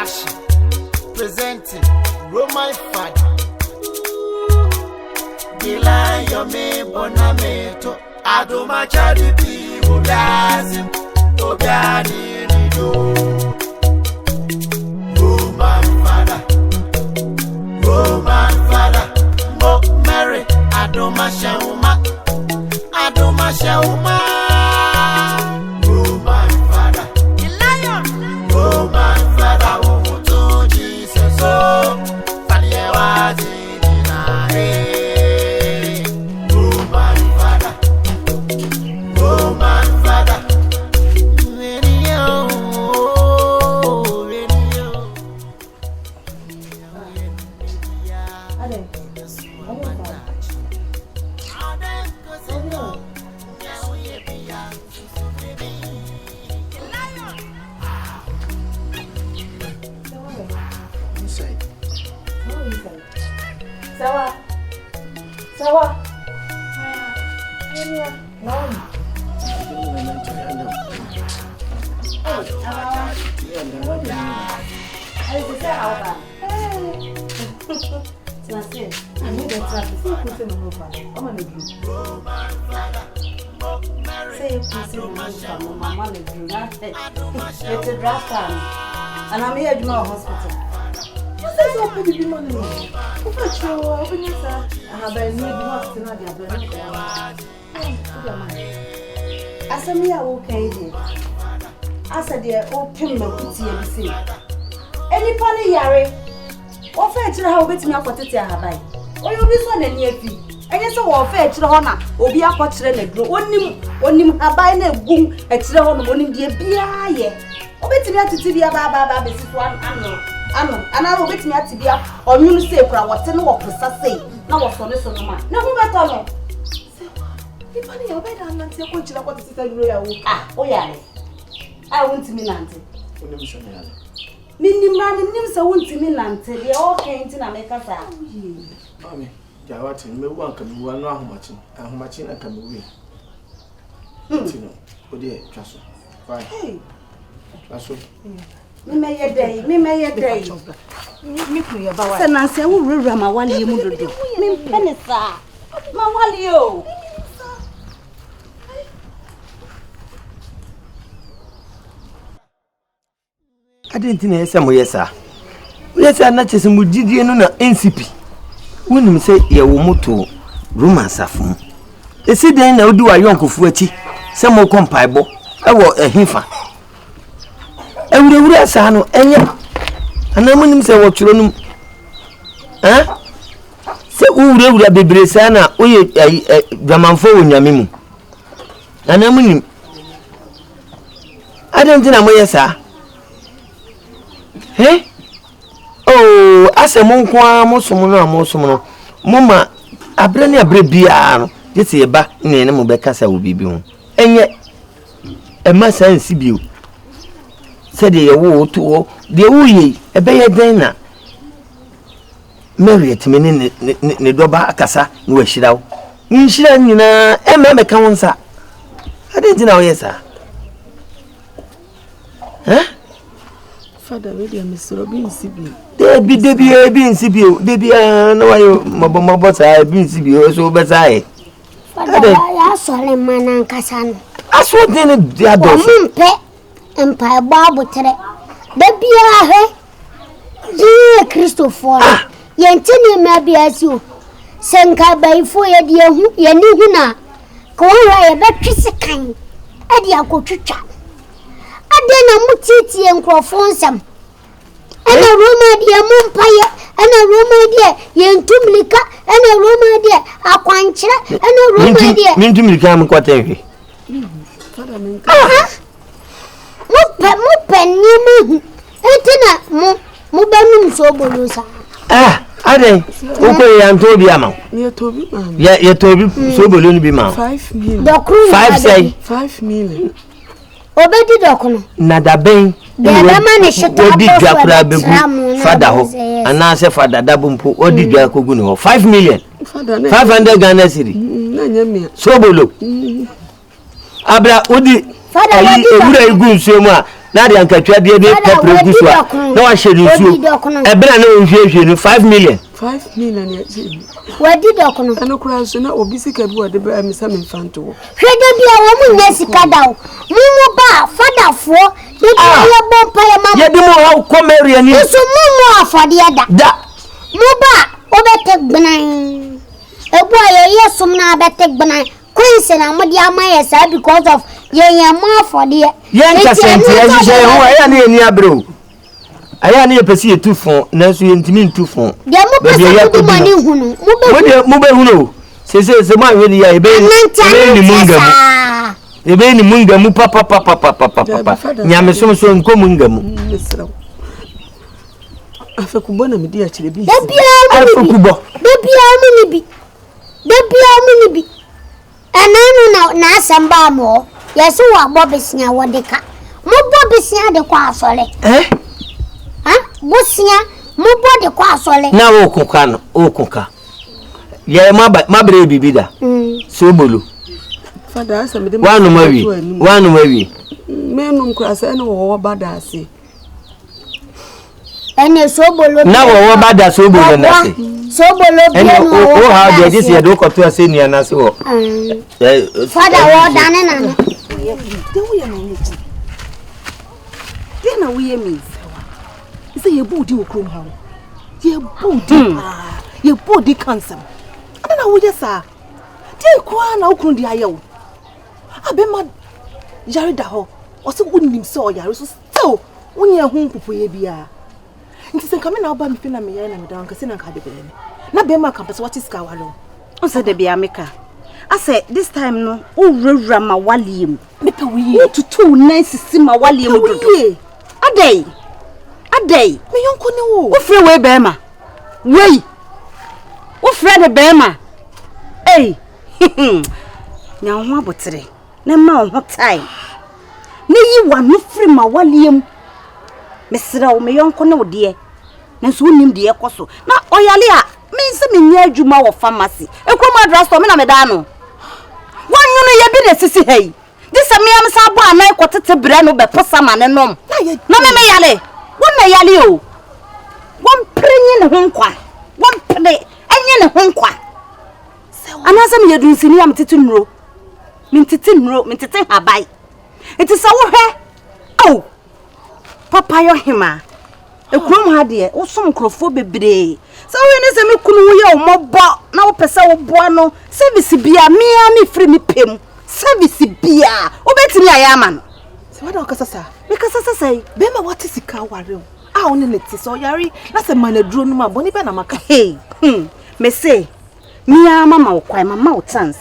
production presenting Roman Father. Dila yome bonameto adoma chadipi obazim obani nido. Roman Father, Mo Mary, Adoma Shauma, Adoma Shauma. Roman Father, Lion, Roman Father, who to Jesus, oh, Faniawa Zina, Roman Father, Roman Father. Sawa. And I'm here at my hospital. What's this open to be money? What's your open yourself? I have a new hospital. I said, me, I okay. I said, they're open my putty. Any funny yare? What fair to how bit me up what it have. Or you be son and ye. I guess all fair to the honor, or be up what's in the group. One him a buying a boom at the honor, one him dear beer. Obet me to be a baba, this is one anno, and I will bet me to be up or you say for what's in what was say. Now what's on this on the man. No, who better? If I know better than to go to what is it? Ah, oh, yeah. I want to me Nancy. Mindy man names I want to me Nancy. They all came to America. Mammy, Jawat, me welcome you. I know how much I can be. Oh dear, Castle. Hey. That's what. Me may a day. Me about it. Nancy, I will run my 1 year mood. Me penisa. My 1 year. I didn't think some yes, sir. Yes, I'm not just a mudidi and no NCP. When you say you will move to Roman Safum, they say then I do a young Kufuchi, some more compaibo. I will a heifer. I would have said, and I'm going to say what you know. Eh? Say, who would be Bresana, or a Gamanfo in Yamimu. And I'm in. I don't think I'm yes, sir. Eh? Oh, as a monqua, Mosomono, Mama, a brand new brebiano. This is a back in the name of Becassa will be born. And yet, a massa and Sibu said the war to the Uye, a bear dinner. Marry it, meaning the Doba Acasa, no she out. In Shilana, and Mamma Counsa. I didn't know, yes, sir. Huh? Father, really, Mr. Robin Sibi. There be being Sibu, there be no mobile, I have been Sibu, so but I. Father, I saw him, man, and Cassan. I saw then the other pet empire barber today. There be a dear Christopher. Yantini may be as you. Senka by 4 years, Yanina. Go away a better kind. AGYAKOO chucha. Adena mutiti enkrofonsam ana Roma dia mumpaya ana Roma dia yentumlika ana Roma dia akwanchira ana Roma dia mintumlika mkwatenwe fada menka mupe nyimu etina mu banum so bolusa ade uko yantobi ama ye tobi ye tobi so bolonu bi ma 5 million 5 million Obedi dokono na da ben odi dwakura begu fada ho anase fada dabo mpo odi dwakogu no 5 million 500 Ghana cedi na nyamia sobolo abra odi fada ewura igu nsuo mu a na de ankatwa de pepper gusua na wa hye ni su e bra na onhwehwe no 5 million 5 million ya ji wadi dokono ana kura so na obi sika bi wade ba amisa me fanto hwede bia wo mu nya sika dawo mu ba fadafo ye ya bompa ya mama ye di mo ha komeri ani so mu afode da mu ba obetek gnan ebu aye sum na betek gnan queen na mo dia ma sa because of ye ma afode ye ntasenti ye ho aya na eni abro aya na ye pesi ye tufon na so ye ntimi ntufon de mo pesi du mani hunu mo be hunu se ma we ni ya ebe ni mungamu ebe ni mungamu papa nyame so nko mungamu afekubo na medi akire bi afekubo de bia mu ni bi enanu na asamba mo yeso wa bobesia wodeka mo bobesia de kwa asole bosia mo bode kwa asole na wo koka no o koka ye mabre bibida so bolu fada asem de wanu mawi menum krasa ene wo bada ase ene so bolu na wo bada so bolu na se so bolu bi no o ha de dis ye do ko to ase ni na se wo fada wo dane na no de wo ye na ni de na wo ye mi ise ye budi okrom ha ye budi cancer ana na wo ye sa de kwa na okron di ayewo abema yare da ho o se wonim se o yare so still wonye hu mpopoye bia nti se nkame na oba mi fina me yare na me da nka se na nka de bele na bema kan pese what is ka walo on se de bia meka ase this time no o wura ma waliem mepe wiye tutu nice si ma waliem dodo adai me yonko ne wo wo frɛ we bema wei wo frɛ de bema nya ho abotere na ma ho tai ne yi wa no frɛ ma waliem mesra wo me yonko ne wo de na so nim de ekoso na oyale a me nse me nya adwuma wo pharmacy ekrom address to me na me da no wanyu no ye bi na sisi hei disa me am sa bo anai kotete bre no be posa ma ne nom na me yale wona yale o won prenye ne ho nkwa won pene enye ne ho nkwa anasa me yedun sini am titi nro mentiti habai enti sa wo hwe papa yo hima ekrom ha de wo som krofo bebre sa wo ne se me kunu wo ye o mobo na wo pese wo boa no service bia me free me pem service bia obetimi ayama no se wada okasasa me kasasa sai be ma wati sika ware a one neti so yari na se manaduro no ma boni be na maka me say me ama ma wo kwai mama wo chance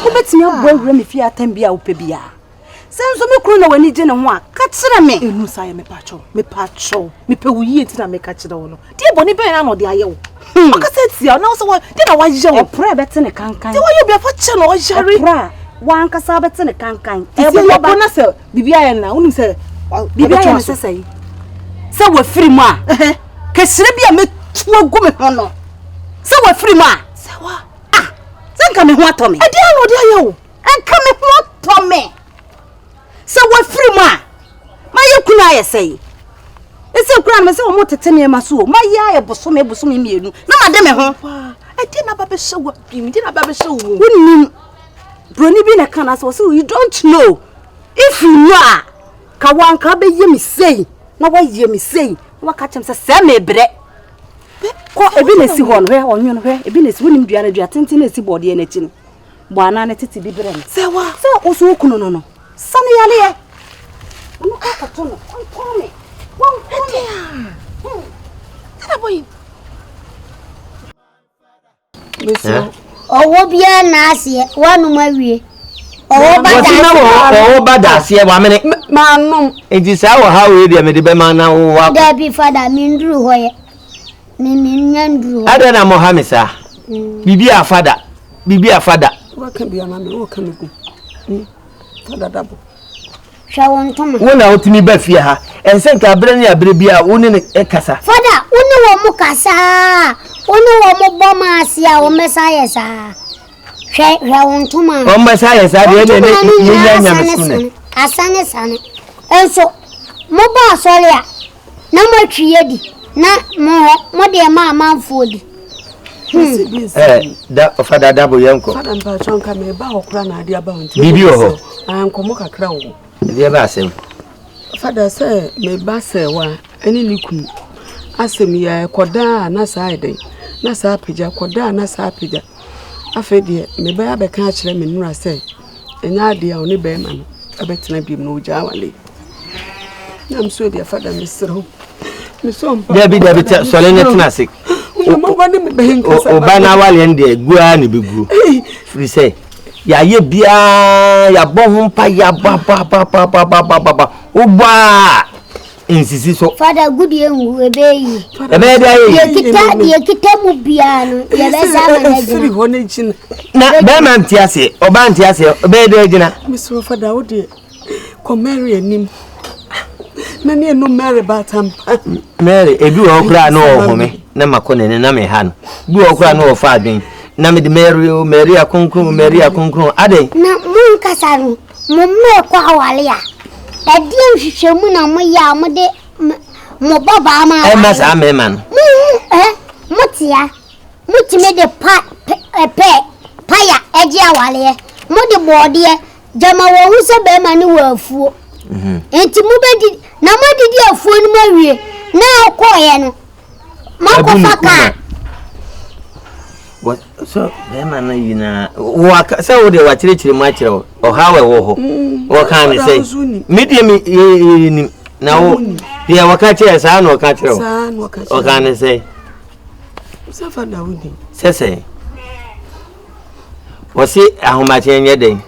obetimi aboa wura me fi atam bia wo pe bia senso me kunu na wani je ne ho a ka kire me enu sai me pacho me pe wuyi enti na me ka kire wo no de boni be na no de ayewo okasa tia na so de na wa je wo pra bete ne kankan de wa yo bia fa che no yari pra wan kasa bete ne kankan e bo na se bibia ye na unim se bibia ye se sai se wa firi mu a ka sire bia me tuwa gu me ho no se wa firi mu a se wa se nka me ho atome e de no de ayewo nka me ho atome se wa firi mu a ma ye kuna aye sei ese kuna me se wo motete ne ma so ma ye aye boso me mienu na ma de me ho e de na ba be hyewa bi de na ba be hyewo wonnim broni bi na kana so you don't know if you know ka wanka be ye me sei na wa ye me sei wa ka chem se me bre ko ebi na si ho no hwe onyo no hwe ebi na si wonim dua na dua tenten na si bode na chi no bo ana na tete bi bre no se wa se oso okuno no sane yale ye no ka to no on me tena boy owo bia na asie wanu mawie owo bada asie wa mene manum enti sa wo ha we dia me de be ma na wo wa da bi fada mindru hoye ni nyandru ada na Mohammed sa bibi afada wa kan bia na me wo kan ku fada dabo shawon toma wona otimi ba fie ha ense nka abre ne abre bia woni ne ekasa fada woni wo mu kasa woni wo mu boma asia wo mesa yesa shawon toma o mesa yesa de ne nya nya mesune asane sane enso Moba solia. Na mo twiyedi. Na mo de ma manfodi. Da Father Dabo yanko. Father mpa chonka me ba okra na ade aba honti. Bibi ho. Anko mo kakra wo. Dia ba asem. Father say me ba say wa eni ni kunu. Asem ya koda na sa ide. Na sa apija koda na sa apija. Afa de me ba ya be kan akire me nura say enya ade a oni be ma no. Abetena bim no uja wale. I'm so dear Father Mr. Debbie Solene Tunasik. Obana wale ndi gua ni bigu. Free say. Ya ye bia ya bon pa ya ba. Oba. Insisi so. Father good yengu ebeyi. Ye kita mu bia no. Ye beza managina. Na be man tiase, oba ntiase, be de gina. Mr. Father wo de come marry anim. Na ne no Mary batam. Mary ebi wo kra na wo home na makone ne na me ha no. Bi wo kra na wo fa adwen. Na me de Mary akunkun ade. Na mun kasa no. Mo me kwa awale a. Ade nhwehwemu na mo ya mo de mo baba ma. Ai mas amema no. Motia. Mutime de pa ya eje awale. Mo de bode jama wo hu se be ma ni wo afuo. Enti mu bedi na modidi afuo ni mawie na akoye no mako faka what so be man na yina wo aka wo de wa chire mu akire o hawe wo ho wo kan ni say media mi na wo dia waka chire sa na o ka chire o kan ni say so Father wudi sese wo si ahomache nye den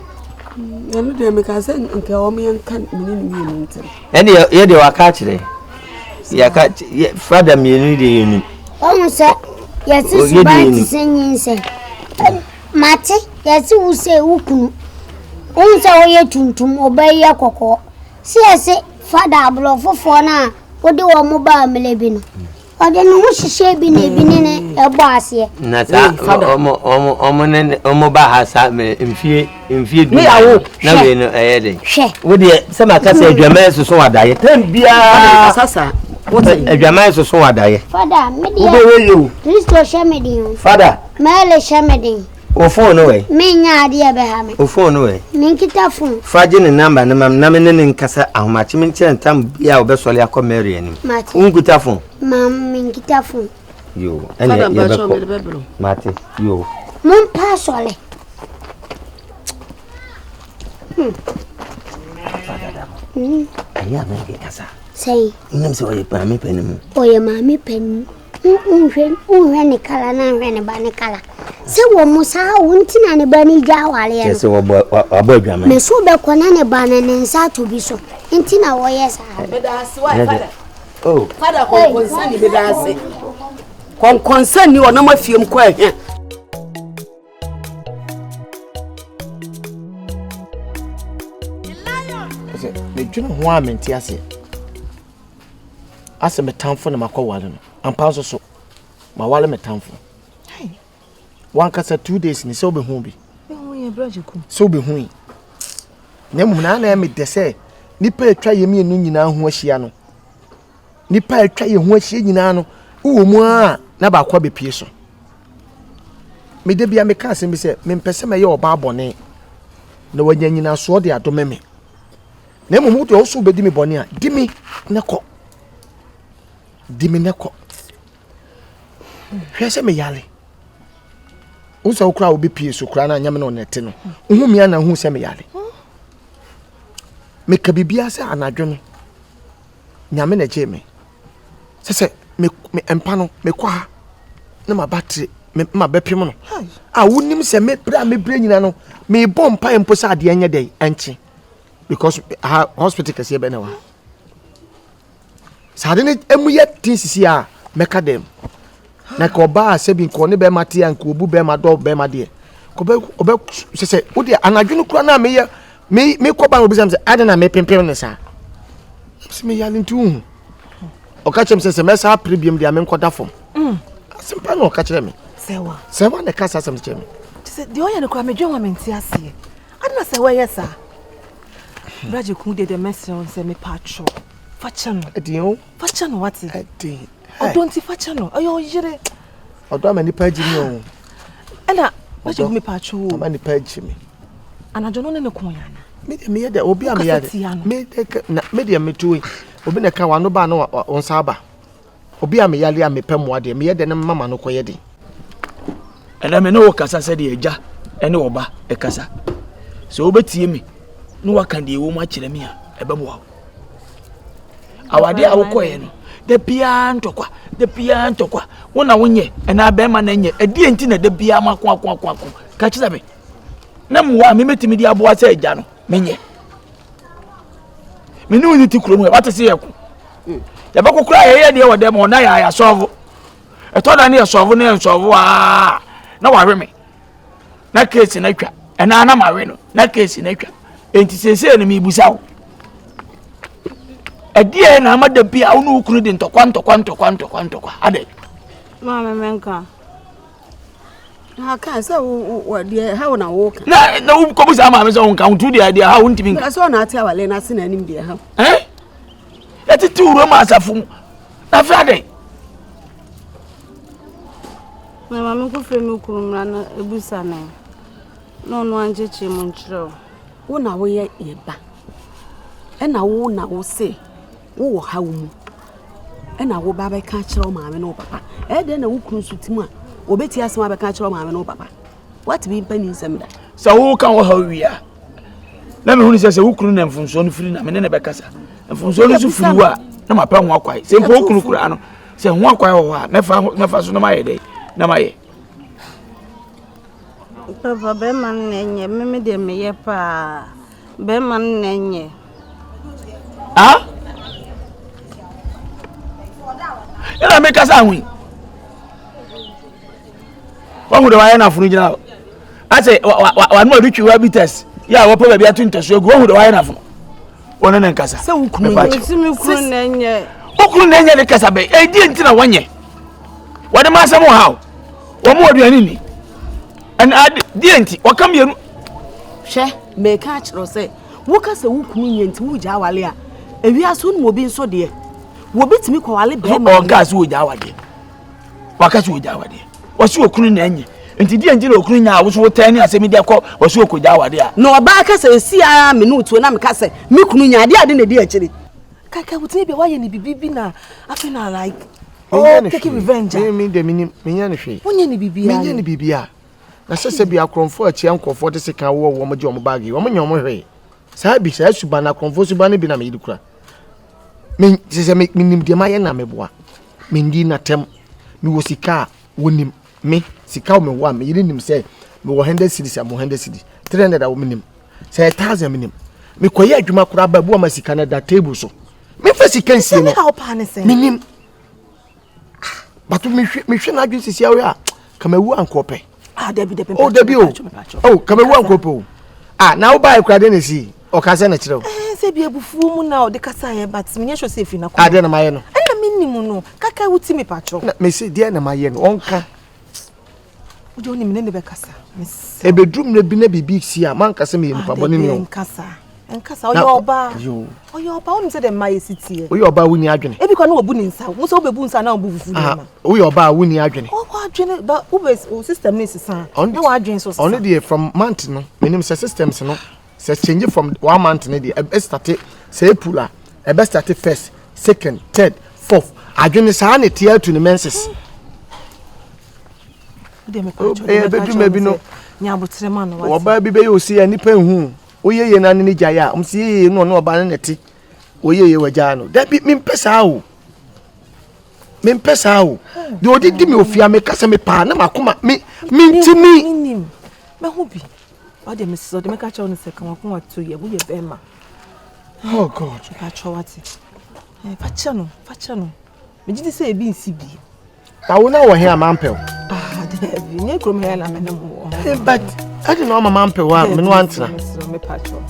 Yanu de me ka say nke o me kan mini ni mi ntem. Ye de waka chire. Ya ka Father mienu de yenu. O se yesi subanti senyin se. Mate yesi use ukunu. O se o ye tuntum obayi akoko. Si yesi Father ablo fofo na wo de wo mo ba melebi no. O de no hihye bi na ebi ne ebo ase. Na sa omo ba ha sa me mfie du. Na we no eyede. Wo de se maka se adwama soso wadaye. Tam bia Sasa. What adwama soso wadaye. Father, me Wo be you. Kristo shemedin. Father. Mele shemedin. O phone no we. Me nya ade be ha me. O phone no we. Me kita phone. Faje ne number na mam na me ne nkasa ahomache me nche ntam bia wo be sole akomere anim. Unkuta phone. Mam me kita phone. Yo, ene ye be Mate, yo. Mon pa sole. Aya me kasa. Say. Inem se oye pa me penimu. Oye ma me pen. Unhwe ne kala na nhwe ne ba ne kala. Se wo musa wonti na ne ba ni ja wale ya. Se wo adwama. Me so be kona ne ba na ne nsa to bi so. Nti na wo yes ha. Be da ase wa Father. Oh. Father concern ni be da ase. Concern ni wona mafiem kwa ehia. Me dwene ho a menti ase. Ase metamfo na makɔwale no. Ampa so ma wale metamfo. Hey. One kasa 2 days ni se obehu bi. Ehu ye BEDIIDE. Se obehu yi. Ne mu na me de se nipa atwa ye mienu nyina ho ahia no. Nipa atwa ye ho ahia nyina no. Wo mu a na ba kwa bepie so. Me de bia me ka asem bi se me mpese me ye oba abone. Na wanya nyina so de adome me. Na mu mutu o so bedi me bone a dimi neko. Dimi neko. Hwese me yale. Unsa okra obi pie so kra na nyame no nete no. Hu mia na hu se me yale. Me ka bibia se anadwo no. Nyame na je me. Sese me empa no me kwa na ma battery ma bepem no. Ah wonim se me bra nyina no me bom pa empo sa ade anya dey anchi because hospital kase be na wa. Sa de ne emuye tinsisi a meka dem. Na ko ba sebi ko ne be mate anko obu be ma do be ma de. Ko be sese wo de anadwo no kura na me ko ba obi sam se ade na me pempem ne sa. Se me yale ntu Okachem se mesa premium dia men koda fom. Asempa no okachere me. Sewa ne kasa asem che me. Se de oya ne kwa medwen wa menti ase. Ana se wa yesa. BEDIIDE ku de message on se me patro. Fachano. Edio. Fachano what? Edi. Don't fachano. Ayo yere. Odo ma nipa gimi o. Ena, what you me pacho? Ma nipa gimi. Ana jono ne ko yana. Me ye de obi am ya de. Me de me tuwe. Obi na ka wano ba no onsa aba. Obi am ya le am pem ade. Me ye de ne mama no koye de. Ena me no kasa se de eja ene oba e kasa. So obetie me no waka de wo ma kire me a ebe mo. Awade awokoye no. De bia ntokwa. Wona wonye ena be ma na nye. Edi enti na de bia makwa ka kisa be. Na mwa me metimi di aboa se eja no menye. Me ni woni ti kurom e watese ye ku. Ya ba kokura ye de wo de mo na ya solve. E to da na ye solve na solve wa. Na wa hwe me. Na case na twa. E na ma hwe no. Na case na twa. Enti sese ne mi busa wo. E die na ma da bia wo no kunu de ntokwa. Ade. Mama menka. Ha ka se wo de ha wo na wo ka. Na wo ko busa ma me se won ka untu de ade ha won timi. Ka so na ate awale na se na nim de ha. E ti uro ma asafum. Na frade. Mama menko fe me kurumra na ebusa na. No anje chi mo nchiro. Wo na wo ye ba. E na wo se wo ha wo mu. E na wo ba ba ka kire o maame no papa. E de na wo kunu sutim a obeti asema ba ka kire o maame no papa. What be pani nsem da. Sa wo kan wo ha wia. Na me hunu se wo kunu na mfunso no firi na me ne be kasa. Mfunso no su firi wa na ma pa ho akwai. Se mpo kunu kura no. Se ho akwai wo ha mefa so na ma ye dai. Na ma ye. Papa be man nenye me de me ye pa. Be man nenye. Ah? Ela me kasa hui. Wangu de waye na funu gina. Ase wa no adutwi wa bites. Ya wo pa ba bia tu ntaso egu wangu de waye na funu. Wona na nkasa. Se wo kunu Simi kunu nenye. Okunu nenye de kasa be. E di ntina wanye. Wade ma asemo hawo. Wo mo aduani ni. An di enti wakam yenu. Hwe me ka kire se wo ka se wo kunu nyenti wo ja awale a ewi aso no obi nso de wo betimi ko wale be ma O gas wo ja awade. Wakati wo ja awade. Wasi okunu nenye. Enti di enti na okunu nya wo so wo tani asemi de ko wasi okunu ja awade a. no ba ka se si a minutu na me ka se me kunu nya ade na di akire. Kaka wutini be waye ni bibi na afina like take revenge. Me nya ne hwe. Wonye ni bibi ya. Me nya ne bibi a. Na sese bia kromfo achi ankofo de seka wo mo je mo bag wo mo nya mo hwe. Sa bi sa suba na kromfo suba ne bi na me yidukura. Me sese me nim de ma ye na me boa. Me ndi na tem. Me wo sika wonim me sika wo me wo me yiri nim se me wo 100 cedis am 100 cedis 300 a wo me nim. Se 1000 me nim. Me koye adwuma kura ba bu ma sika na da table so. Me fa sika nsie no. How pa ne se. Me nim. Batu me hwe na adwen sisi awe a kamawu ankope. Debi. Oh, Debi. Oh, kamawu ankope o. Na wo ba ekura de na si. O ka se na kire o. Se bi ebufu mu na o de kasa ye but me nya hwe se fi na ko. De na maye no. Na me nimu no. Kaka wuti me pacho. Na me se de na maye no. Onka. Uje oni me ne be kasa. Ebedrum na bi na bibi si a man kasa me ye nipa boni no. Nkasa oyoba. Oyoba oni se de maye sitie. Oyoba wuni adwene. Ebi kwa no obu ni nsa. Mo se obebu nsa na obu fufu na. Oyoba wuni adwene. O wa adwene ba o system ni sisan. Na wa adwene so sisan. Only dey from month no. Menim se systems no. Se change from 1 month na dey e start say pula. E be start first, second, third, fourth. Adwene sa na tie to the menses. De me pacho. Bedrum bi no. Nya abotre ma no wa. Oba bi be yo si anipa hu. Oyeye na ne jaya am si no no oba ne neti oyeye waja no da bi mimpesa o de odidi mi ofia me kasa me pa na makoma mintimi nim me hu bi o de me so de me ka cha no se kan wakon wato ye bu ye bema. Oh God, ka cha wati facha no me jidi se e bi nsi bi ta wona wo he amampel de bi nye krom he na me no mo but I don't know mama mampel wa me no antena me pacho